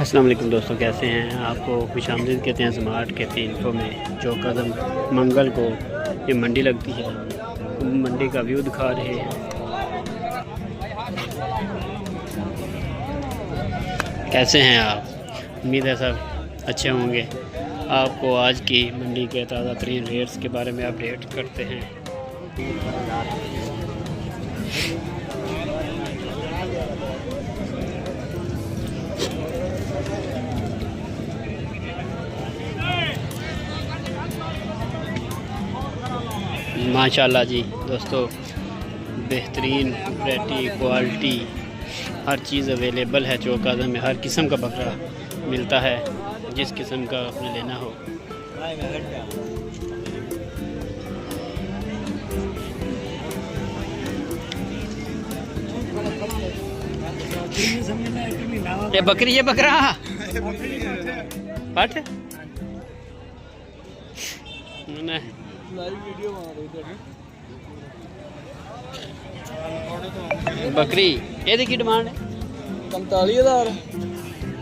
السلام علیکم دوستوں، کیسے ہیں؟ آپ کو خوش آمدید کہتے ہیں سمارٹ کیفے انفو میں۔ جو قدم منگل کو یہ منڈی لگتی ہے، منڈی کا ویو دکھا رہے ہیں۔ کیسے ہیں آپ؟ امید ہے سب اچھے ہوں گے۔ آپ کو آج کی منڈی کے تازہ ترین ریٹس کے بارے میں اپڈیٹ کرتے ہیں۔ ماشاءاللہ جی دوستو، بہترین ورائٹی، کوالٹی، ہر چیز اویلیبل ہے۔ چوک آدم میں ہر قسم کا بکرا ملتا ہے، جس قسم کا آپ نے لینا ہو۔ یہ بکری، یہ بکرا پٹ بکری یہ کی ڈیمانڈ ہے؟ 45,000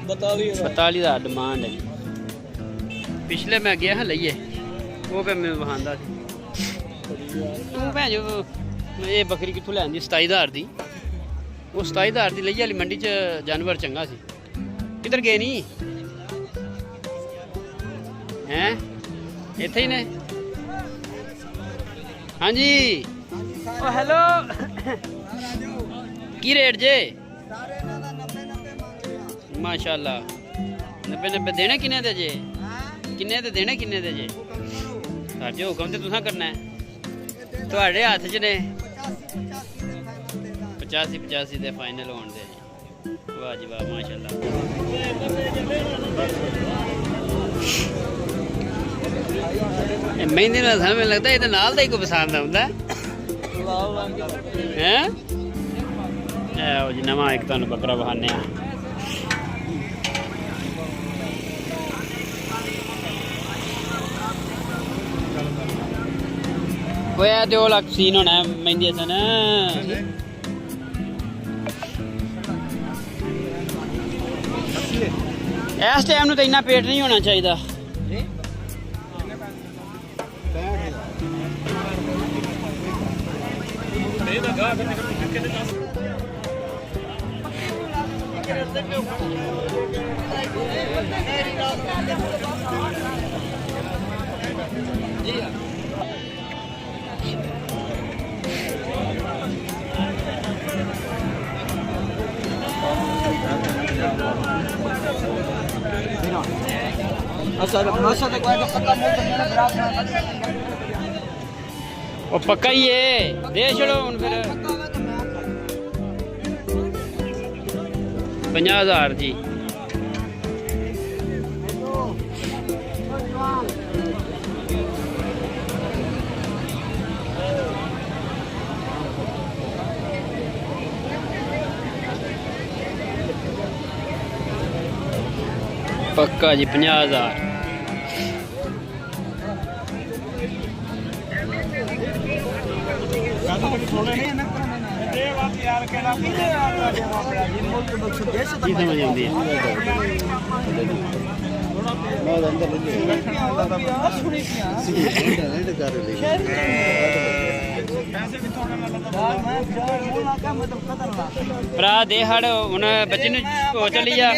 42,000 ڈیمانڈ ہے۔ پچھلے میں گیا ہاں لئیے وہ پہ میں بہاندہ تھی جو یہ بکری کتوں لین دی 27,000 دی، وہ 27,000 دی لئی والی منڈی چ جانور چنگا سی۔ کدھر گئے نہیں ہیں؟ اتنے ہی نے۔ ہاں جی ہیلو، کی ریٹ جے؟ ماشاء اللہ 90 دینے کنے دے جے؟ کنے دے دینے کنے دے جے؟ ساڈے حکم تے تساں کرنا ہے، تواڈے ہاتھ چ نے۔ 85 دے فائنل ہون دے جی۔ واہ جی واہ، ماشاء اللہ۔ مہندی نال سمجھ لگتا ہے یہ نال دا ہی کوئی پسند آتا ہے۔ جی نواں ایک تمہیں بکرا بہانے ہیں۔ وہ دو لاکھ سین ہونا ہے مہندی سن۔ اس ٹائم تو اتنا پیٹ نہیں ہونا چاہیے۔ وہ پکا ہی ہے، دے چھڑو ہوں پھر 50,000 جی۔ پکا جی 50,000۔ ਭਰਾ ਦੇ ਹੜ ਹੁਣ ਬੱਚੇ ਨੂੰ ਚਲੀ ਜਾ।